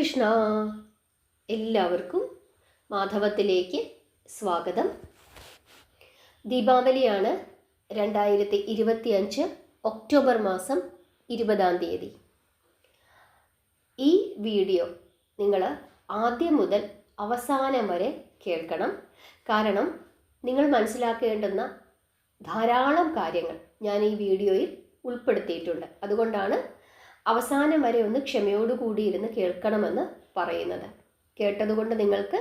കൃഷ്ണ. എല്ലാവർക്കും മാധവത്തിലേക്ക് സ്വാഗതം. ദീപാവലിയാണ് 2025 ഒക്ടോബർ മാസം 20 ഈ വീഡിയോ നിങ്ങൾ ആദ്യം മുതൽ അവസാനം വരെ കേൾക്കണം. കാരണം നിങ്ങൾ മനസ്സിലാക്കേണ്ടുന്ന ധാരാളം കാര്യങ്ങൾ ഞാൻ ഈ വീഡിയോയിൽ ഉൾപ്പെടുത്തിയിട്ടുണ്ട്. അതുകൊണ്ടാണ് അവസാനം വരെ ഒന്ന് ക്ഷമയോടുകൂടി ഇരുന്ന് കേൾക്കണമെന്ന് പറയുന്നത്. കേട്ടതുകൊണ്ട് നിങ്ങൾക്ക്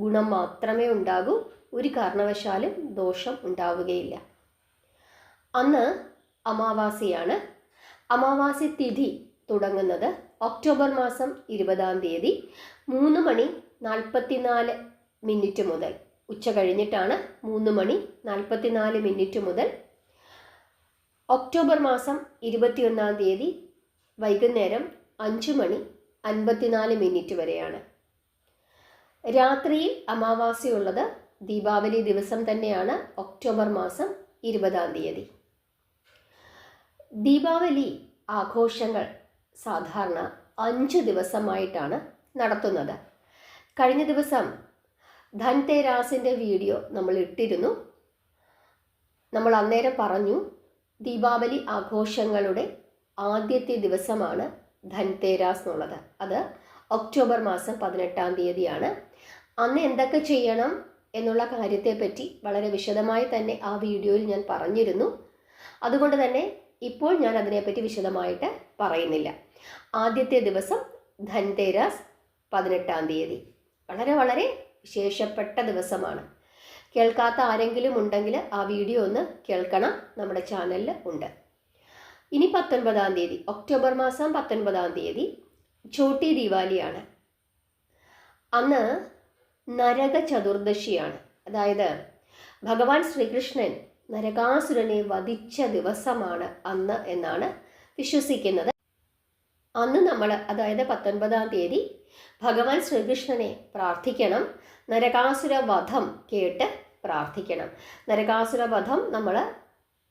ഗുണം മാത്രമേ ഉണ്ടാകൂ, ഒരു കാരണവശാലും ദോഷം ഉണ്ടാവുകയില്ല. അന്ന് അമാവാസിയാണ്. അമാവാസി തിഥി തുടങ്ങുന്നത് ഒക്ടോബർ മാസം 20 3:44 മുതൽ, ഉച്ച കഴിഞ്ഞിട്ടാണ് 3:44 മുതൽ ഒക്ടോബർ മാസം 21 വൈകുന്നേരം 5:54 വരെയാണ്. രാത്രിയിൽ അമാവാസിയുള്ളത് ദീപാവലി ദിവസം തന്നെയാണ്, ഒക്ടോബർ മാസം 20 ദീപാവലി ആഘോഷങ്ങൾ സാധാരണ 5 ദിവസമായിട്ടാണ് നടത്തുന്നത്. കഴിഞ്ഞ ദിവസം ധൻതേരാസിൻ്റെ വീഡിയോ നമ്മൾ ഇട്ടിരുന്നു. നമ്മൾ അന്നേരം പറഞ്ഞു ദീപാവലി ആഘോഷങ്ങളുടെ ആദ്യത്തെ ദിവസമാണ് ധൻതേരാസ് എന്നുള്ളത്. അത് ഒക്ടോബർ മാസം 18 അന്ന് എന്തൊക്കെ ചെയ്യണം എന്നുള്ള കാര്യത്തെപ്പറ്റി വളരെ വിശദമായി തന്നെ ആ വീഡിയോയിൽ ഞാൻ പറഞ്ഞിരുന്നു. അതുകൊണ്ട് തന്നെ ഇപ്പോൾ ഞാൻ അതിനെപ്പറ്റി വിശദമായിട്ട് പറയുന്നില്ല. ആദ്യത്തെ ദിവസം ധൻതേരാസ് 18 വളരെ വളരെ വിശേഷപ്പെട്ട ദിവസമാണ്. കേൾക്കാത്ത ആരെങ്കിലും ഉണ്ടെങ്കിൽ ആ വീഡിയോ ഒന്ന് കേൾക്കണം, നമ്മുടെ ചാനലിൽ ഉണ്ട്. ഇനി 19 ഒക്ടോബർ മാസം 19 ചോട്ടി ദീപാവലിയാണ്. അന്ന് നരക ചതുർദശിയാണ്. അതായത് ഭഗവാൻ ശ്രീകൃഷ്ണൻ നരകാസുരനെ വധിച്ച ദിവസമാണ് അന്ന് എന്നാണ് വിശ്വസിക്കുന്നത്. അന്ന് നമ്മൾ, അതായത് 19 ഭഗവാൻ ശ്രീകൃഷ്ണനെ പ്രാർത്ഥിക്കണം. നരകാസുര വധം കേട്ട് പ്രാർത്ഥിക്കണം. നരകാസുര വധം നമ്മൾ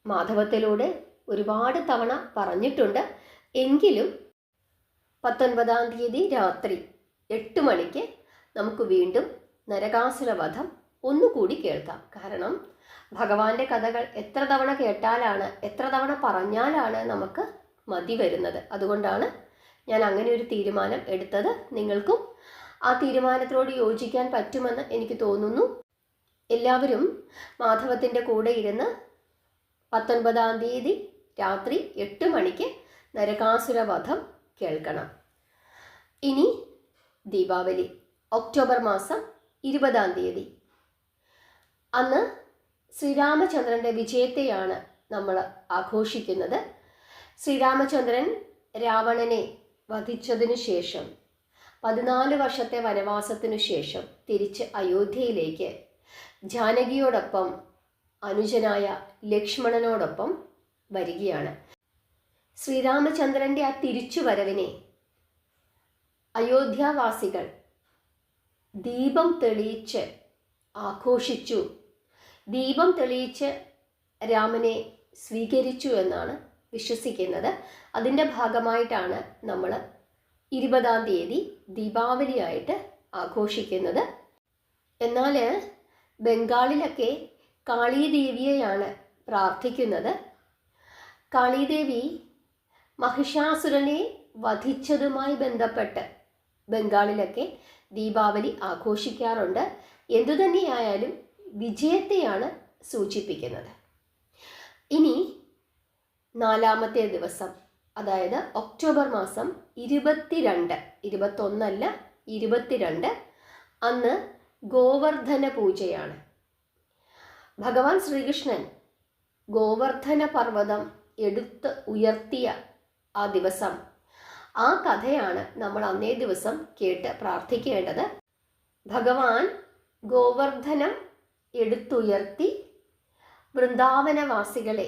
മാധവത്തിലൂടെ ഒരുപാട് തവണ പറഞ്ഞിട്ടുണ്ട്. എങ്കിലും 19 രാത്രി 8 മണിക്ക് നമുക്ക് വീണ്ടും നരകാസുര വധം ഒന്നുകൂടി കേൾക്കാം. കാരണം ഭഗവാന്റെ കഥകൾ എത്ര തവണ കേട്ടാലാണ്, എത്ര തവണ പറഞ്ഞാലാണ് നമുക്ക് മതി വരുന്നത്. അതുകൊണ്ടാണ് ഞാൻ അങ്ങനെ ഒരു തീരുമാനം എടുത്തത്. നിങ്ങൾക്കും ആ തീരുമാനത്തോട് യോജിക്കാൻ പറ്റുമെന്ന് എനിക്ക് തോന്നുന്നു. എല്ലാവരും മാധവത്തിൻ്റെ കൂടെ ഇരുന്ന് 19 രാത്രി 8 മണിക്ക് നരകാസുര വധം കേൾക്കണം. ഇനി ദീപാവലി ഒക്ടോബർ മാസം 20 അന്ന് ശ്രീരാമചന്ദ്രൻ്റെ വിജയത്തെയാണ് നമ്മൾ ആഘോഷിക്കുന്നത്. ശ്രീരാമചന്ദ്രൻ രാവണനെ വധിച്ചതിനു ശേഷം 14 വർഷത്തെ വനവാസത്തിനു ശേഷം തിരിച്ച് അയോധ്യയിലേക്ക് ജാനകിയോടൊപ്പം അനുജനായ ലക്ഷ്മണനോടൊപ്പം വരികയാണ്. ശ്രീരാമചന്ദ്രൻ്റെ ആ തിരിച്ചുവരവിനെ അയോധ്യാവാസികൾ ദീപം തെളിയിച്ച് ആഘോഷിച്ചു. ദീപം തെളിയിച്ച് രാമനെ സ്വീകരിച്ചു എന്നാണ് വിശ്വസിക്കുന്നത്. അതിൻ്റെ ഭാഗമായിട്ടാണ് നമ്മൾ 20 ദീപാവലിയായിട്ട് ആഘോഷിക്കുന്നത്. എന്നാൽ ബംഗാളിലൊക്കെ കാളീദേവിയെയാണ് പ്രാർത്ഥിക്കുന്നത്. കാളീദേവി മഹിഷാസുരനെ വധിച്ചതുമായി ബന്ധപ്പെട്ട് ബംഗാളിലൊക്കെ ദീപാവലി ആഘോഷിക്കാറുണ്ട്. എന്തുതന്നെയായാലും വിജയത്തെയാണ് സൂചിപ്പിക്കുന്നത്. ഇനി 4ാമത്തെ ദിവസം, അതായത് ഒക്ടോബർ മാസം 22, 21 അല്ല 22, അന്ന് ഗോവർദ്ധന പൂജയാണ്. ഭഗവാൻ ശ്രീകൃഷ്ണൻ ഗോവർദ്ധന പർവ്വതം എടുത്ത് ഉയർത്തിയ ആ ദിവസം, ആ കഥയാണ് നമ്മൾ അന്നേ ദിവസം കേട്ട് പ്രാർത്ഥിക്കേണ്ടത്. ഭഗവാൻ ഗോവർദ്ധനം എടുത്തുയർത്തി വൃന്ദാവനവാസികളെ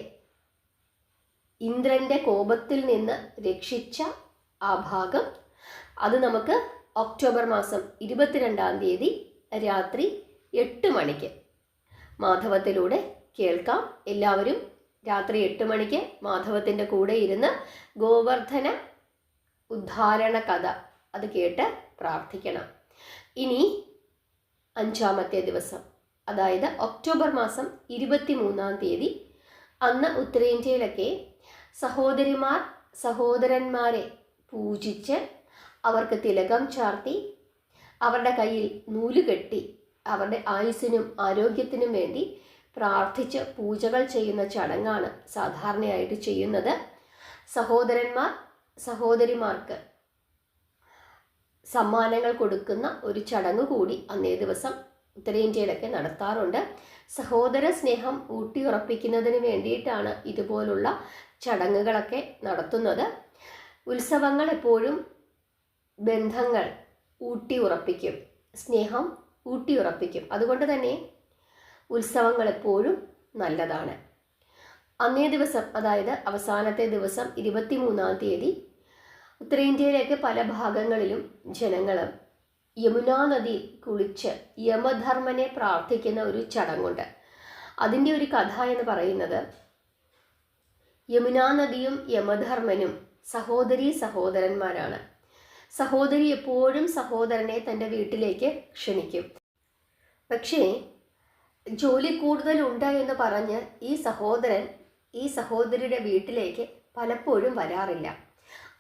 ഇന്ദ്രൻ്റെ കോപത്തിൽ നിന്ന് രക്ഷിച്ച ആ ഭാഗം, അത് നമുക്ക് ഒക്ടോബർ മാസം 22 രാത്രി 8 മണിക്ക് മാധവത്തിലൂടെ കേൾക്കാം. എല്ലാവരും രാത്രി 8 മണിക്ക് മാധവത്തിൻ്റെ കൂടെ ഇരുന്ന് ഗോവർദ്ധന ഉദ്ധാരണ കഥ അത് കേട്ട് പ്രാർത്ഥിക്കണം. ഇനി 5-ാമത്തെ ദിവസം, അതായത് ഒക്ടോബർ മാസം 23-ാം തീയതി, അന്ന് ഉത്തരേന്ത്യയിലൊക്കെ സഹോദരിമാർ സഹോദരന്മാരെ പൂജിച്ച് അവർക്ക് തിലകം ചാർത്തി അവരുടെ കയ്യിൽ നൂല് കെട്ടി അവരുടെ ആയുസ്സിനും ആരോഗ്യത്തിനും വേണ്ടി പ്രാർത്ഥിച്ച് പൂജകൾ ചെയ്യുന്ന ചടങ്ങാണ് സാധാരണയായിട്ട് ചെയ്യുന്നത്. സഹോദരന്മാർ സഹോദരിമാർക്ക് സമ്മാനങ്ങൾ കൊടുക്കുന്ന ഒരു ചടങ്ങ് കൂടി അന്നേ ദിവസം ഉത്തരേന്ത്യയിലൊക്കെ നടത്താറുണ്ട്. സഹോദര സ്നേഹം ഊട്ടിയുറപ്പിക്കുന്നതിന് വേണ്ടിയിട്ടാണ് ഇതുപോലുള്ള ചടങ്ങുകളൊക്കെ നടത്തുന്നത്. ഉത്സവങ്ങൾ എപ്പോഴും ബന്ധങ്ങൾ ഊട്ടിയുറപ്പിക്കും, സ്നേഹം ഊട്ടിയുറപ്പിക്കും. അതുകൊണ്ട് തന്നെ ഉത്സവങ്ങൾ എപ്പോഴും നല്ലതാണ്. അന്നേ ദിവസം, അതായത് അവസാനത്തെ ദിവസം 23-ാം തീയതി, ഉത്തരേന്ത്യയിലേക്ക് പല ഭാഗങ്ങളിലും ജനങ്ങൾ യമുനാ നദിയിൽ കുളിച്ച് യമധർമ്മനെ പ്രാർത്ഥിക്കുന്ന ഒരു ചടങ്ങുണ്ട്. അതിൻ്റെ ഒരു കഥ എന്ന് പറയുന്നത്, യമുനാ നദിയും യമധർമ്മനും സഹോദരീ സഹോദരന്മാരാണ്. സഹോദരി എപ്പോഴും സഹോദരനെ തൻ്റെ വീട്ടിലേക്ക് ക്ഷണിക്കും. പക്ഷേ ജോലി കൂടുതലുണ്ട് എന്ന് പറഞ്ഞ് ഈ സഹോദരൻ ഈ സഹോദരിയുടെ വീട്ടിലേക്ക് പലപ്പോഴും വരാറില്ല.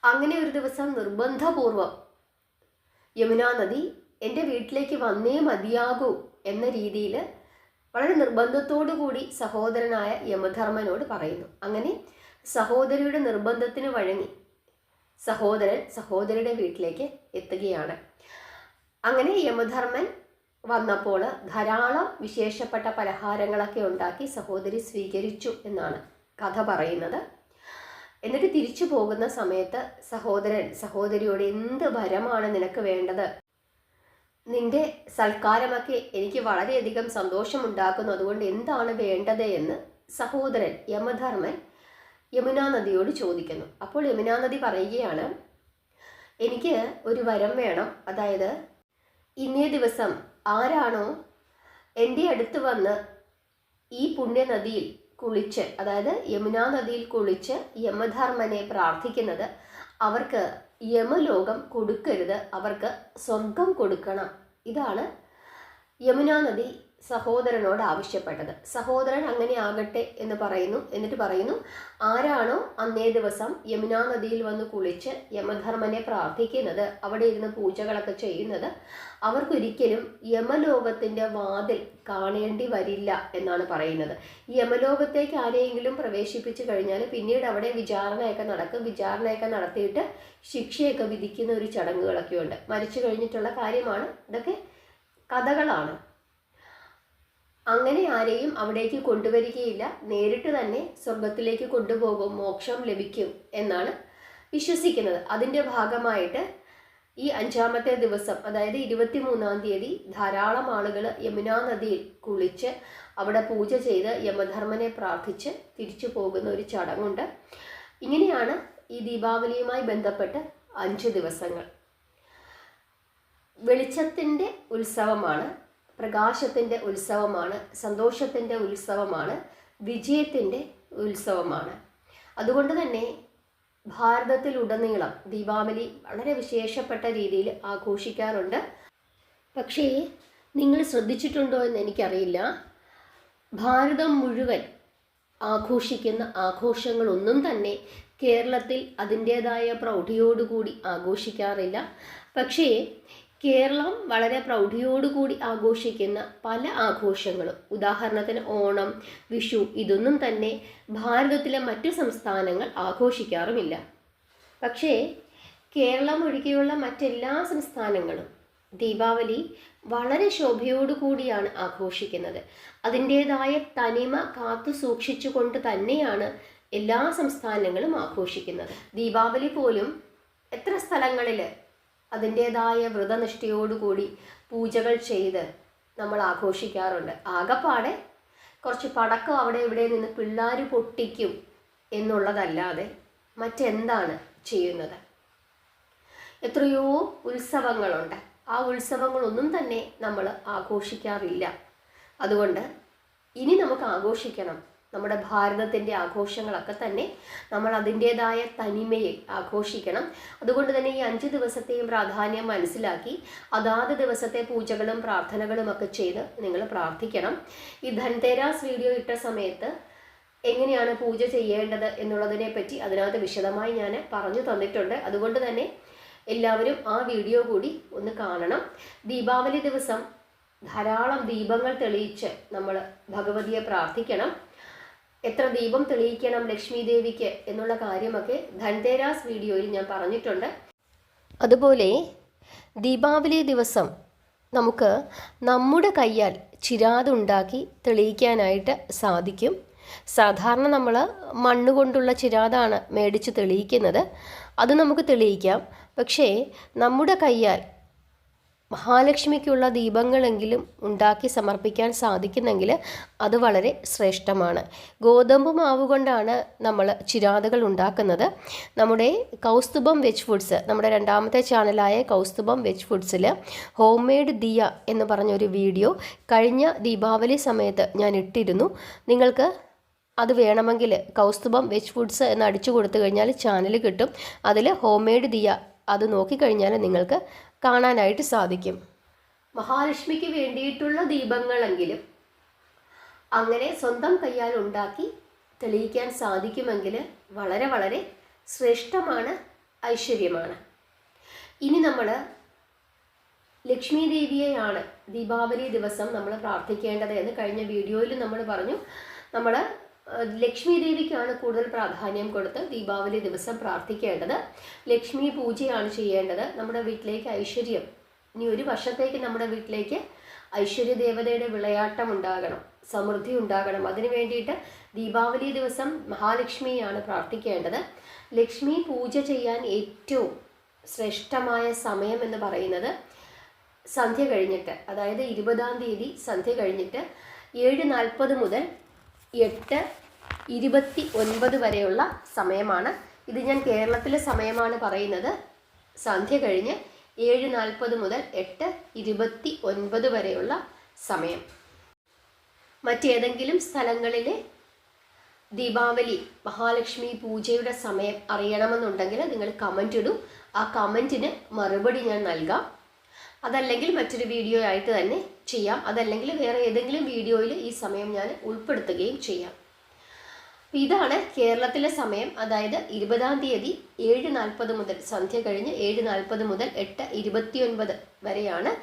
അങ്ങനെ ഒരു ദിവസം നിർബന്ധപൂർവം യമുനാ നദി എൻ്റെ വീട്ടിലേക്ക് വന്നേ മതിയാകൂ എന്ന രീതിയിൽ വളരെ നിർബന്ധത്തോടു കൂടി സഹോദരനായ യമധർമ്മനോട് പറയുന്നു. അങ്ങനെ സഹോദരിയുടെ നിർബന്ധത്തിന് വഴങ്ങി സഹോദരൻ സഹോദരിയുടെ വീട്ടിലേക്ക് എത്തുകയാണ്. അങ്ങനെ യമധർമ്മൻ വന്നപ്പോൾ ധാരാളം വിശേഷപ്പെട്ട പലഹാരങ്ങളൊക്കെ ഉണ്ടാക്കി സഹോദരി സ്വീകരിച്ചു എന്നാണ് കഥ പറയുന്നത്. എന്നിട്ട് തിരിച്ചു പോകുന്ന സമയത്ത് സഹോദരൻ സഹോദരിയോട്, എന്ത് വരമാണ് നിനക്ക് വേണ്ടത്? നിന്റെ സൽക്കാരമൊക്കെ എനിക്ക് വളരെയധികം സന്തോഷമുണ്ടാക്കുന്നു, അതുകൊണ്ട് എന്താണ് വേണ്ടത് എന്ന് സഹോദരൻ യമധർമ്മൻ യമുനാ നദിയോട് ചോദിക്കുന്നു. അപ്പോൾ യമുനാ നദി പറയുകയാണ്, എനിക്ക് ഒരു വരം വേണം. അതായത് ഇന്നേ ദിവസം ആരാണോ എൻ്റെ അടുത്ത് വന്ന് ഈ പുണ്യനദിയിൽ കുളിച്ച്, അതായത് യമുനാ നദിയിൽ കുളിച്ച് യമധർമ്മനെ പ്രാർത്ഥിക്കുന്നത്, അവർക്ക് യമലോകം കൊടുക്കരുത്, അവർക്ക് സ്വർഗം കൊടുക്കണം. ഇതാണ് യമുനാ നദി സഹോദരനോട് ആവശ്യപ്പെട്ടത്. സഹോദരൻ അങ്ങനെ ആകട്ടെ എന്ന് പറയുന്നു. എന്നിട്ട് പറയുന്നു, ആരാണോ അന്നേ ദിവസം യമുനാ നദിയിൽ വന്ന് കുളിച്ച് യമധർമ്മനെ പ്രാർത്ഥിക്കുന്നത്, അവിടെ ഇരുന്ന് പൂജകളൊക്കെ ചെയ്യുന്നത്, അവർക്കൊരിക്കലും യമലോകത്തിൻ്റെ വാതിൽ കാണേണ്ടി വരില്ല എന്നാണ് പറയുന്നത്. യമലോകത്തേക്ക് ആരെയെങ്കിലും പ്രവേശിപ്പിച്ചു കഴിഞ്ഞാൽ പിന്നീട് അവിടെ വിചാരണയൊക്കെ നടക്കും. വിചാരണയൊക്കെ നടത്തിയിട്ട് ശിക്ഷയൊക്കെ വിധിക്കുന്ന ഒരു ചടങ്ങുകളൊക്കെ ഉണ്ട്. മരിച്ചു കഴിഞ്ഞിട്ടുള്ള കാര്യമാണ്. ഇതൊക്കെ കഥകളാണ്. അങ്ങനെ ആരെയും അവിടേക്ക് കൊണ്ടുവരികയില്ല, നേരിട്ട് തന്നെ സ്വർഗത്തിലേക്ക് കൊണ്ടുപോകും, മോക്ഷം ലഭിക്കും എന്നാണ് വിശ്വസിക്കുന്നത്. അതിൻ്റെ ഭാഗമായിട്ട് ഈ 5-ാമത്തെ ദിവസം, അതായത് 23-ാം തീയതി, ധാരാളം ആളുകൾ യമുനാ നദിയിൽ കുളിച്ച് അവിടെ പൂജ ചെയ്ത് യമധർമ്മനെ പ്രാർത്ഥിച്ച് തിരിച്ചു പോകുന്ന ഒരു ചടങ്ങുണ്ട്. ഇങ്ങനെയാണ് ഈ ദീപാവലിയുമായി ബന്ധപ്പെട്ട് 5 ദിവസങ്ങൾ. വെളിച്ചത്തിൻ്റെ ഉത്സവമാണ്, പ്രകാശത്തിൻ്റെ ഉത്സവമാണ്, സന്തോഷത്തിൻ്റെ ഉത്സവമാണ്, വിജയത്തിൻ്റെ ഉത്സവമാണ്. അതുകൊണ്ട് തന്നെ ഭാരതത്തിലുടനീളം ദീപാവലി വളരെ വിശേഷപ്പെട്ട രീതിയിൽ ആഘോഷിക്കാറുണ്ട്. പക്ഷേ നിങ്ങൾ ശ്രദ്ധിച്ചിട്ടുണ്ടോ എന്ന് എനിക്കറിയില്ല, ഭാരതം മുഴുവൻ ആഘോഷിക്കുന്ന ആഘോഷങ്ങളൊന്നും തന്നെ കേരളത്തിൽ അതിൻ്റേതായ പ്രൗഢിയോടുകൂടി ആഘോഷിക്കാറില്ല. പക്ഷേ കേരളം വളരെ പ്രൗഢിയോടുകൂടി ആഘോഷിക്കുന്ന പല ആഘോഷങ്ങളും, ഉദാഹരണത്തിന് ഓണം, വിഷു, ഇതൊന്നും തന്നെ ഭാരതത്തിലെ മറ്റു സംസ്ഥാനങ്ങൾ ആഘോഷിക്കാറുമില്ല. പക്ഷേ കേരളം ഒഴികെയുള്ള മറ്റെല്ലാ സംസ്ഥാനങ്ങളും ദീപാവലി വളരെ ശോഭയോടുകൂടിയാണ് ആഘോഷിക്കുന്നത്. അതിൻ്റേതായ തനിമ കാത്തു സൂക്ഷിച്ചുകൊണ്ട് തന്നെയാണ് എല്ലാ സംസ്ഥാനങ്ങളും ആഘോഷിക്കുന്നത്. ദീപാവലി പോലും എത്ര സ്ഥലങ്ങളിൽ അതിൻ്റേതായ വ്രതനിഷ്ഠയോടുകൂടി പൂജകൾ ചെയ്ത് നമ്മൾ ആഘോഷിക്കാറുണ്ട്. ആകപ്പാടെ കുറച്ച് പടക്കം അവിടെ ഇവിടെ നിന്ന് പിള്ളേർ പൊട്ടിക്കും എന്നുള്ളതല്ലാതെ മറ്റെന്താണ് ചെയ്യുന്നത്? എത്രയോ ഉത്സവങ്ങളുണ്ട്. ആ ഉത്സവങ്ങളൊന്നും തന്നെ നമ്മൾ ആഘോഷിക്കാറില്ല. അതുകൊണ്ട് ഇനി നമുക്ക് ആഘോഷിക്കണം. നമ്മുടെ ഭാരതത്തിൻ്റെ ആഘോഷങ്ങളൊക്കെ തന്നെ നമ്മൾ അതിൻ്റേതായ തനിമയിൽ ആഘോഷിക്കണം. അതുകൊണ്ട് തന്നെ ഈ 5 ദിവസത്തെയും പ്രാധാന്യം മനസ്സിലാക്കി അതാത് ദിവസത്തെ പൂജകളും പ്രാർത്ഥനകളും ഒക്കെ ചെയ്ത് നിങ്ങൾ പ്രാർത്ഥിക്കണം. ഈ ധൻതേരാസ് വീഡിയോ ഇട്ട സമയത്ത് എങ്ങനെയാണ് പൂജ ചെയ്യേണ്ടത് എന്നുള്ളതിനെ പറ്റി അതിനകത്ത് വിശദമായി ഞാൻ പറഞ്ഞു തന്നിട്ടുണ്ട്. അതുകൊണ്ട് തന്നെ എല്ലാവരും ആ വീഡിയോ കൂടി ഒന്ന് കാണണം. ദീപാവലി ദിവസം ധാരാളം ദീപങ്ങൾ തെളിയിച്ച് നമ്മൾ ഭഗവതിയെ പ്രാർത്ഥിക്കണം. എത്ര ദീപം തെളിയിക്കണം ലക്ഷ്മി ദേവിക്ക് എന്നുള്ള കാര്യമൊക്കെ ധൻതേരാസ് വീഡിയോയിൽ ഞാൻ പറഞ്ഞിട്ടുണ്ട്. അതുപോലെ ദീപാവലി ദിവസം നമുക്ക് നമ്മുടെ കയ്യാൽ ചിരാതുണ്ടാക്കി തെളിയിക്കാനായിട്ട് സാധിക്കും. സാധാരണ നമ്മൾ മണ്ണ് കൊണ്ടുള്ള ചിരാതാണ് മേടിച്ച് തെളിയിക്കുന്നത്. അത് നമുക്ക് തെളിയിക്കാം. പക്ഷേ നമ്മുടെ കയ്യാൽ മഹാലക്ഷ്മിക്കുള്ള ദീപങ്ങളെങ്കിലും ഉണ്ടാക്കി സമർപ്പിക്കാൻ സാധിക്കുന്നെങ്കിൽ അത് വളരെ ശ്രേഷ്ഠമാണ്. ഗോതമ്പ് മാവ് കൊണ്ടാണ് നമ്മൾ ചിരാതുകൾ ഉണ്ടാക്കുന്നത്. നമ്മുടെ കൗസ്തുഭം വെജ് ഫുഡ്സ്, നമ്മുടെ രണ്ടാമത്തെ ചാനലായ കൗസ്തുഭം വെജ് ഫുഡ്സിൽ ഹോം മെയ്ഡ് ദിയ എന്ന് പറഞ്ഞൊരു വീഡിയോ കഴിഞ്ഞ ദീപാവലി സമയത്ത് ഞാൻ ഇട്ടിരുന്നു. നിങ്ങൾക്ക് അത് വേണമെങ്കിൽ കൗസ്തുഭം വെജ് ഫുഡ്സ് എന്ന് അടിച്ചു കൊടുത്തു കഴിഞ്ഞാൽ ചാനൽ കിട്ടും. അതിൽ ഹോം മെയ്ഡ് ദിയ അത് നോക്കിക്കഴിഞ്ഞാൽ നിങ്ങൾക്ക് കാണാനായിട്ട് സാധിക്കും. മഹാലക്ഷ്മിക്ക് വേണ്ടിയിട്ടുള്ള ദീപങ്ങളെങ്കിലും അങ്ങനെ സ്വന്തം കയ്യാൽ ഉണ്ടാക്കി തെളിയിക്കാൻ സാധിക്കുമെങ്കിൽ വളരെ വളരെ ശ്രേഷ്ഠമാണ്, ഐശ്വര്യമാണ്. ഇനി നമ്മൾ ലക്ഷ്മി ദേവിയെയാണ് ദീപാവലി ദിവസം നമ്മൾ പ്രാർത്ഥിക്കേണ്ടത് എന്ന് കഴിഞ്ഞ വീഡിയോയിൽ നമ്മൾ പറഞ്ഞു. നമ്മൾ ലക്ഷ്മി ദേവിക്കാണ് കൂടുതൽ പ്രാധാന്യം കൊടുത്ത് ദീപാവലി ദിവസം പ്രാർത്ഥിക്കേണ്ടത്. ലക്ഷ്മി പൂജയാണ് ചെയ്യേണ്ടത്. നമ്മുടെ വീട്ടിലേക്ക് ഐശ്വര്യം, ഇനി ഒരു വർഷത്തേക്ക് നമ്മുടെ വീട്ടിലേക്ക് ഐശ്വര്യ ദേവതയുടെ വിളയാട്ടം ഉണ്ടാകണം, സമൃദ്ധി ഉണ്ടാകണം. അതിനു വേണ്ടിയിട്ട് ദീപാവലി ദിവസം മഹാലക്ഷ്മിയാണ് പ്രാർത്ഥിക്കേണ്ടത്. ലക്ഷ്മി പൂജ ചെയ്യാൻ ഏറ്റവും ശ്രേഷ്ഠമായ സമയം എന്ന് പറയുന്നത് സന്ധ്യ കഴിഞ്ഞിട്ട്, അതായത് 20-ാം തീയതി സന്ധ്യ കഴിഞ്ഞിട്ട് 7:40 മുതൽ 8:29 വരെയുള്ള സമയമാണ്. ഇത് ഞാൻ കേരളത്തിലെ സമയമാണ് പറയുന്നത്. സന്ധ്യ കഴിഞ്ഞ് 7:40 മുതൽ 8:29 വരെയുള്ള സമയം. മറ്റേതെങ്കിലും സ്ഥലങ്ങളിലെ ദീപാവലി മഹാലക്ഷ്മി പൂജയുടെ സമയം അറിയണമെന്നുണ്ടെങ്കിൽ നിങ്ങൾ കമൻ്റ് ഇടൂ. ആ കമൻറ്റിന് മറുപടി ഞാൻ നൽകാം. അതല്ലെങ്കിൽ മറ്റൊരു വീഡിയോ ആയിട്ട് തന്നെ ചെയ്യാം. അതല്ലെങ്കിൽ വേറെ ഏതെങ്കിലും വീഡിയോയിൽ ഈ സമയം ഞാൻ ഉൾപ്പെടുത്തുകയും ചെയ്യാം. ഇതാണ് കേരളത്തിലെ സമയം. അതായത് 20-ാം തീയതി 7:40 മുതൽ സന്ധ്യ കഴിഞ്ഞ് 7:40 മുതൽ 8:29 വരെയാണ്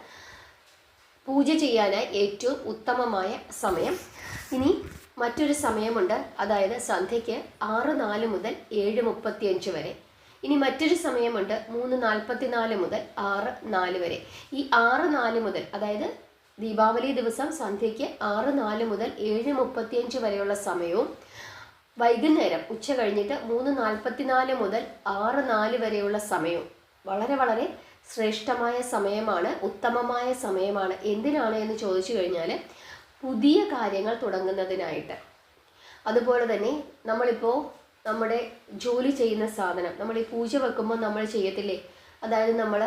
പൂജ ചെയ്യാനായി ഏറ്റവും ഉത്തമമായ സമയം. ഇനി മറ്റൊരു സമയമുണ്ട്. അതായത് സന്ധ്യയ്ക്ക് 6:04 മുതൽ 7:35 വരെ. ഇനി മറ്റൊരു സമയമുണ്ട് 3:44 മുതൽ 6:04 വരെ. ഈ 6:04 മുതൽ, അതായത് ദീപാവലി ദിവസം സന്ധ്യയ്ക്ക് 6:04 മുതൽ 7:35 വരെയുള്ള സമയവും വൈകുന്നേരം ഉച്ച കഴിഞ്ഞിട്ട് 3:44 മുതൽ 6:04 വരെയുള്ള സമയവും വളരെ വളരെ ശ്രേഷ്ഠമായ സമയമാണ്, ഉത്തമമായ സമയമാണ്. എന്തിനാണ് എന്ന് ചോദിച്ചു കഴിഞ്ഞാൽ പുതിയ കാര്യങ്ങൾ തുടങ്ങുന്നതിനായിട്ട്. അതുപോലെ തന്നെ നമ്മളിപ്പോൾ നമ്മുടെ ജോലി ചെയ്യുന്ന സാധനം, നമ്മൾ ഈ പൂജ വെക്കുമ്പോൾ നമ്മൾ ചെയ്യത്തില്ലേ, അതായത് നമ്മൾ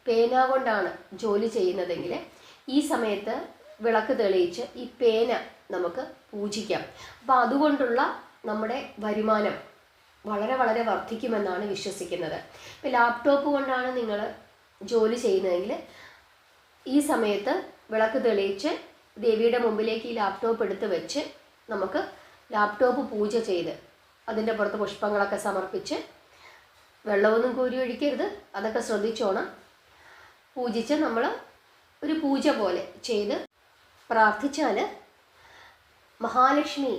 പേന കൊണ്ടാണ് ജോലി ചെയ്യുന്നതെങ്കിൽ ഈ സമയത്ത് വിളക്ക് തെളിയിച്ച് ഈ പേന നമുക്ക് പൂജിക്കാം. അപ്പോൾ അതുകൊണ്ടുള്ള നമ്മുടെ വരുമാനം വളരെ വളരെ വർദ്ധിക്കുമെന്നാണ് വിശ്വസിക്കുന്നത്. ഇപ്പോൾ ലാപ്ടോപ്പ് കൊണ്ടാണ് നിങ്ങൾ ജോലി ചെയ്യുന്നതെങ്കിൽ ഈ സമയത്ത് വിളക്ക് തെളിയിച്ച് ദേവിയുടെ മുമ്പിലേക്ക് ഈ ലാപ്ടോപ്പ് എടുത്ത് വെച്ച് നമുക്ക് ലാപ്ടോപ്പ് പൂജ ചെയ്ത് അതിൻ്റെ പുറത്ത് പുഷ്പങ്ങളൊക്കെ സമർപ്പിച്ച്, വെള്ളമൊന്നും കോരി ഒഴിക്കരുത്, അതൊക്കെ ശ്രദ്ധിച്ചോണം, പൂജിച്ച് നമ്മൾ ഒരു പൂജ പോലെ ചെയ്ത് പ്രാർത്ഥിച്ചാൽ മഹാലക്ഷ്മി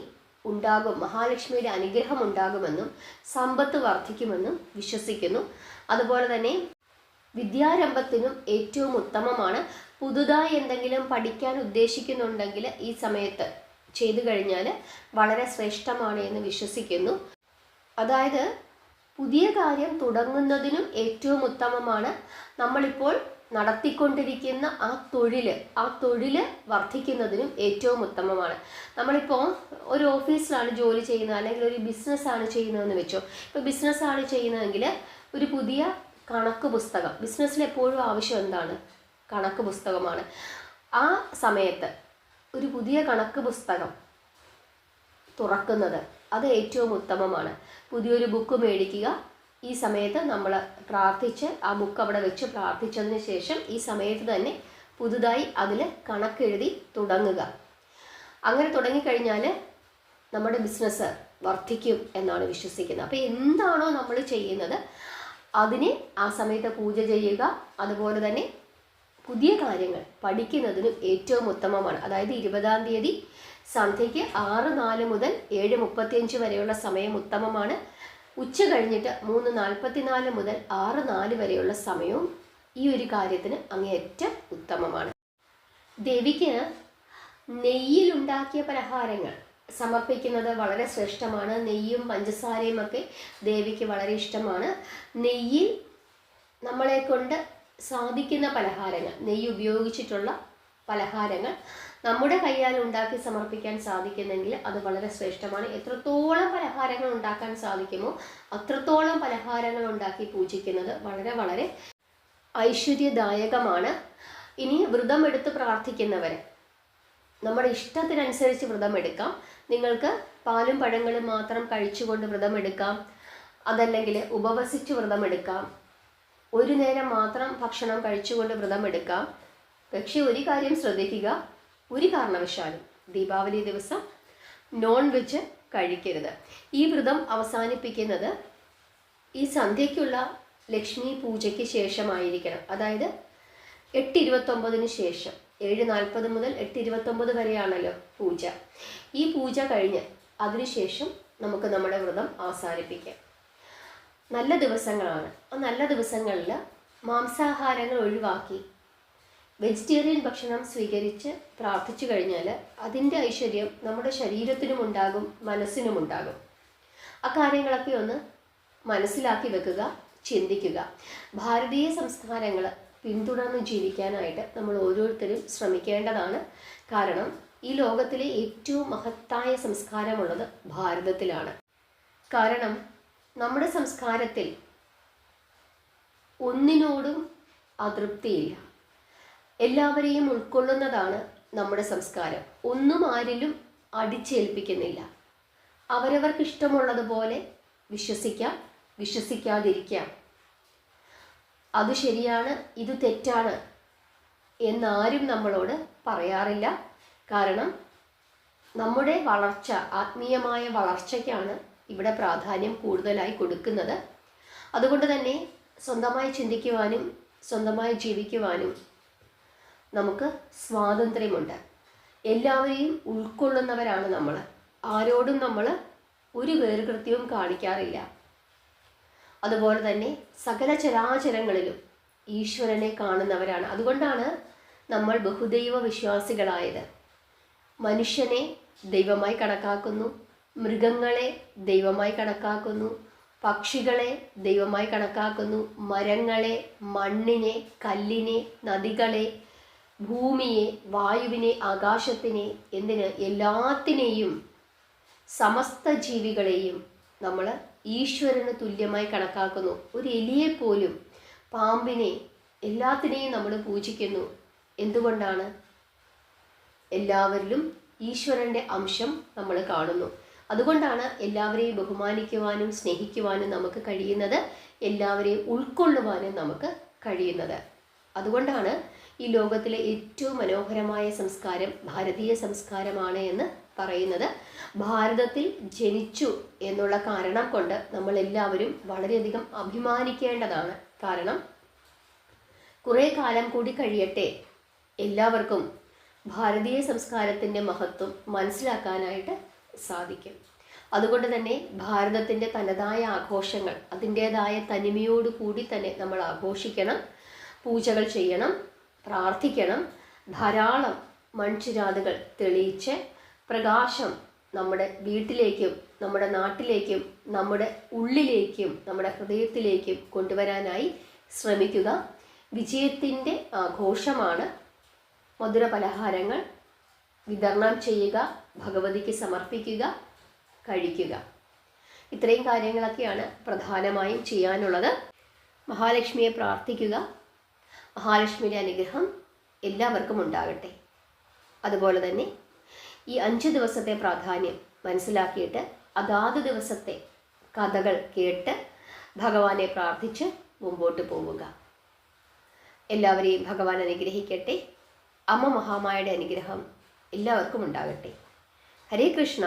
ഉണ്ടാകും, മഹാലക്ഷ്മിയുടെ അനുഗ്രഹം ഉണ്ടാകുമെന്നും സമ്പത്ത് വർദ്ധിക്കുമെന്നും വിശ്വസിക്കുന്നു. അതുപോലെ തന്നെ വിദ്യാരംഭത്തിനും ഏറ്റവും ഉത്തമമാണ്. പുതുതായി എന്തെങ്കിലും പഠിക്കാൻ ഉദ്ദേശിക്കുന്നുണ്ടെങ്കിൽ ഈ സമയത്ത് ചെയ്തു കഴിഞ്ഞാൽ വളരെ ശ്രേഷ്ഠമാണ് എന്ന് വിശ്വസിക്കുന്നു. അതായത് പുതിയ കാര്യം തുടങ്ങുന്നതിനും ഏറ്റവും ഉത്തമമാണ്. നമ്മളിപ്പോൾ നടത്തിക്കൊണ്ടിരിക്കുന്ന ആ തൊഴിൽ വർദ്ധിക്കുന്നതിനും ഏറ്റവും ഉത്തമമാണ്. നമ്മളിപ്പോൾ ഒരു ഓഫീസിലാണ് ജോലി ചെയ്യുന്നത്, അല്ലെങ്കിൽ ഒരു ബിസിനസ്സാണ് ചെയ്യുന്നതെന്ന് വെച്ചോ. ഇപ്പോൾ ബിസിനസ്സാണ് ചെയ്യുന്നതെങ്കിൽ ഒരു പുതിയ കണക്ക് പുസ്തകം, ബിസിനസ്സിൽ എപ്പോഴും ആവശ്യം എന്താണ്? കണക്ക് പുസ്തകമാണ്. ആ സമയത്ത് ഒരു പുതിയ കണക്ക് പുസ്തകം തുറക്കുന്നത് അത് ഏറ്റവും ഉത്തമമാണ്. പുതിയൊരു ബുക്ക് മേടിക്കുക. ഈ സമയത്ത് നമ്മൾ പ്രാർത്ഥിച്ച് ആ ബുക്ക് അവിടെ വെച്ച് പ്രാർത്ഥിച്ചതിന് ശേഷം ഈ സമയത്ത് തന്നെ പുതുതായി അതിൽ കണക്കെഴുതി തുടങ്ങുക. അങ്ങനെ തുടങ്ങിക്കഴിഞ്ഞാൽ നമ്മുടെ ബിസിനസ് വർദ്ധിക്കും എന്നാണ് വിശ്വസിക്കുന്നത്. അപ്പോൾ എന്താണോ നമ്മൾ ചെയ്യുന്നത് അതിന് ആ സമയത്ത് പൂജ ചെയ്യുക. അതുപോലെ തന്നെ പുതിയ കാര്യങ്ങൾ പഠിക്കുന്നതിനും ഏറ്റവും ഉത്തമമാണ്. അതായത് 20-ാം തീയതി സന്ധ്യയ്ക്ക് 6:04 മുതൽ 7:35 വരെയുള്ള സമയം ഉത്തമമാണ്. ഉച്ച കഴിഞ്ഞിട്ട് 3:44 മുതൽ 6:04 വരെയുള്ള സമയവും ഈ ഒരു കാര്യത്തിന് അങ്ങേയറ്റം ഉത്തമമാണ്. ദേവിക്ക് നെയ്യിലുണ്ടാക്കിയ പലഹാരങ്ങൾ സമർപ്പിക്കുന്നത് വളരെ ശ്രേഷ്ഠമാണ്. നെയ്യും പഞ്ചസാരയും ഒക്കെ ദേവിക്ക് വളരെ ഇഷ്ടമാണ്. നെയ്യിൽ നമ്മളെ കൊണ്ട് സാധിക്കുന്ന പലഹാരങ്ങൾ, നെയ്യ് ഉപയോഗിച്ചിട്ടുള്ള പലഹാരങ്ങൾ നമ്മുടെ കൈയാൽ ഉണ്ടാക്കി സമർപ്പിക്കാൻ സാധിക്കുന്നെങ്കിൽ അത് വളരെ ശ്രേഷ്ഠമാണ്. എത്രത്തോളം പലഹാരങ്ങൾ ഉണ്ടാക്കാൻ സാധിക്കുമോ അത്രത്തോളം പലഹാരങ്ങൾ ഉണ്ടാക്കി പൂജിക്കുന്നത് വളരെ വളരെ ഐശ്വര്യദായകമാണ്. ഇനി വ്രതമെടുത്ത് പ്രാർത്ഥിക്കുന്നവർ നമ്മുടെ ഇഷ്ടത്തിനനുസരിച്ച് വ്രതമെടുക്കാം. നിങ്ങൾക്ക് പാലും പഴങ്ങളും മാത്രം കഴിച്ചുകൊണ്ട് വ്രതമെടുക്കാം. അതല്ലെങ്കിൽ ഉപവസിച്ച് വ്രതമെടുക്കാം. ഒരു നേരം മാത്രം ഭക്ഷണം കഴിച്ചുകൊണ്ട് വ്രതമെടുക്കാം. പക്ഷേ ഒരു കാര്യം ശ്രദ്ധിക്കുക, ഒരു കാരണവശാലും ദീപാവലി ദിവസം നോൺ വെജ് കഴിക്കരുത്. ഈ വ്രതം അവസാനിപ്പിക്കുന്നത് ഈ സന്ധ്യയ്ക്കുള്ള ലക്ഷ്മി പൂജയ്ക്ക് ശേഷമായിരിക്കണം. അതായത് 8:29 ശേഷം, 7:40 മുതൽ 8:29 വരെയാണല്ലോ പൂജ. ഈ പൂജ കഴിഞ്ഞ് അതിനുശേഷം നമുക്ക് നമ്മുടെ വ്രതം അവസാനിപ്പിക്കാം. നല്ല ദിവസങ്ങളാണ്. ആ നല്ല ദിവസങ്ങളിൽ മാംസാഹാരങ്ങൾ ഒഴിവാക്കി വെജിറ്റേറിയൻ ഭക്ഷണം സ്വീകരിച്ച് പ്രാർത്ഥിച്ചു കഴിഞ്ഞാൽ അതിൻ്റെ ഐശ്വര്യം നമ്മുടെ ശരീരത്തിനുമുണ്ടാകും, മനസ്സിനുമുണ്ടാകും. ആ കാര്യങ്ങളൊക്കെ ഒന്ന് മനസ്സിലാക്കി വെക്കുക, ചിന്തിക്കുക. ഭാരതീയ സംസ്കാരങ്ങൾ പിന്തുടർന്ന് ജീവിക്കാനായിട്ട് നമ്മൾ ഓരോരുത്തരും ശ്രമിക്കേണ്ടതാണ്. കാരണം ഈ ലോകത്തിലെ ഏറ്റവും മഹത്തായ സംസ്കാരമുള്ളത് ഭാരതത്തിലാണ്. കാരണം നമ്മുടെ സംസ്കാരത്തിൽ ഒന്നിനോടും അതൃപ്തിയില്ല. എല്ലാവരെയും ഉൾക്കൊള്ളുന്നതാണ് നമ്മുടെ സംസ്കാരം. ഒന്നും ആരിലും അടിച്ചേൽപ്പിക്കുന്നില്ല. അവരവർക്ക് ഇഷ്ടമുള്ളതുപോലെ വിശ്വസിക്കാം, വിശ്വസിക്കാതിരിക്കാം. അത് ശരിയാണ്, ഇത് തെറ്റാണ് എന്നാരും നമ്മളോട് പറയാറില്ല. കാരണം നമ്മുടെ വളർച്ച, ആത്മീയമായ വളർച്ചയ്ക്കാണ് ഇവിടെ പ്രാധാന്യം കൂടുതലായി കൊടുക്കുന്നത്. അതുകൊണ്ട് തന്നെ സ്വന്തമായി ചിന്തിക്കുവാനും സ്വന്തമായി ജീവിക്കുവാനും നമുക്ക് സ്വാതന്ത്ര്യമുണ്ട്. എല്ലാവരെയും ഉൾക്കൊള്ളുന്നവരാണ് നമ്മൾ. ആരോടും നമ്മൾ ഒരു വേർകൃത്യവും കാണിക്കാറില്ല. അതുപോലെ തന്നെ സകല ചരാചരങ്ങളിലും ഈശ്വരനെ കാണുന്നവരാണ്. അതുകൊണ്ടാണ് നമ്മൾ ബഹുദൈവ വിശ്വാസികളായത്. മനുഷ്യനെ ദൈവമായി കണക്കാക്കുന്നു, മൃഗങ്ങളെ ദൈവമായി കണക്കാക്കുന്നു, പക്ഷികളെ ദൈവമായി കണക്കാക്കുന്നു, മരങ്ങളെ, മണ്ണിനെ, കല്ലിനെ, നദികളെ, ഭൂമിയെ, വായുവിനെ, ആകാശത്തിനെ, എന്തിന് എല്ലാത്തിനെയും സമസ്ത ജീവികളെയും നമ്മൾ ഈശ്വരന് തുല്യമായി കണക്കാക്കുന്നു. ഒരു എലിയെ പോലും, പാമ്പിനെ, എല്ലാത്തിനെയും നമ്മൾ പൂജിക്കുന്നു. എന്തുകൊണ്ടാണ്? എല്ലാവരിലും ഈശ്വരൻ്റെ അംശം നമ്മൾ കാണുന്നു. അതുകൊണ്ടാണ് എല്ലാവരെയും ബഹുമാനിക്കുവാനും സ്നേഹിക്കുവാനും നമുക്ക് കഴിയുന്നത്, എല്ലാവരെയും ഉൾക്കൊള്ളുവാനും നമുക്ക് കഴിയുന്നത്. അതുകൊണ്ടാണ് ഈ ലോകത്തിലെ ഏറ്റവും മനോഹരമായ സംസ്കാരം ഭാരതീയ സംസ്കാരമാണ് എന്ന് പറയുന്നത്. ഭാരതത്തിൽ ജനിച്ചു എന്നുള്ള കാരണം കൊണ്ട് നമ്മൾ എല്ലാവരും വളരെയധികം അഭിമാനിക്കേണ്ടതാണ്. കാരണം കുറേ കാലം കൂടി കഴിയട്ടെ എല്ലാവർക്കും ഭാരതീയ സംസ്കാരത്തിൻ്റെ മഹത്വം മനസ്സിലാക്കാനായിട്ട് സാധിക്കും. അതുകൊണ്ട് തന്നെ ഭാരതത്തിൻ്റെ തനതായ ആഘോഷങ്ങൾ അതിൻ്റേതായ തനിമയോടു കൂടി തന്നെ നമ്മൾ ആഘോഷിക്കണം, പൂജകൾ ചെയ്യണം, പ്രാർത്ഥിക്കണം. ധാരാളം മൺചിരാതുകൾ തെളിയിച്ച് പ്രകാശം നമ്മുടെ വീട്ടിലേക്കും നമ്മുടെ നാട്ടിലേക്കും നമ്മുടെ ഉള്ളിലേക്കും നമ്മുടെ ഹൃദയത്തിലേക്കും കൊണ്ടുവരാനായി ശ്രമിക്കുക. വിജയത്തിൻ്റെ ആഘോഷമാണ്. മധുര പലഹാരങ്ങൾ വിതരണം ചെയ്യുക, ഭഗവതിക്ക് സമർപ്പിക്കുക, കഴിക്കുക. ഇത്രയും കാര്യങ്ങളൊക്കെയാണ് പ്രധാനമായും ചെയ്യാനുള്ളത്. മഹാലക്ഷ്മിയെ പ്രാർത്ഥിക്കുക. മഹാലക്ഷ്മിയുടെ അനുഗ്രഹം എല്ലാവർക്കും ഉണ്ടാകട്ടെ. അതുപോലെ തന്നെ ഈ 5 ദിവസത്തെ പ്രാധാന്യം മനസ്സിലാക്കിയിട്ട് അതാത് ദിവസത്തെ കഥകൾ കേട്ട് ഭഗവാനെ പ്രാർത്ഥിച്ച് മുമ്പോട്ട് പോവുക. എല്ലാവരെയും ഭഗവാൻ അനുഗ്രഹിക്കട്ടെ. അമ്മ മഹാമായയുടെ അനുഗ്രഹം എല്ലാവർക്കും ഉണ്ടാകട്ടെ. ഹരേ കൃഷ്ണ.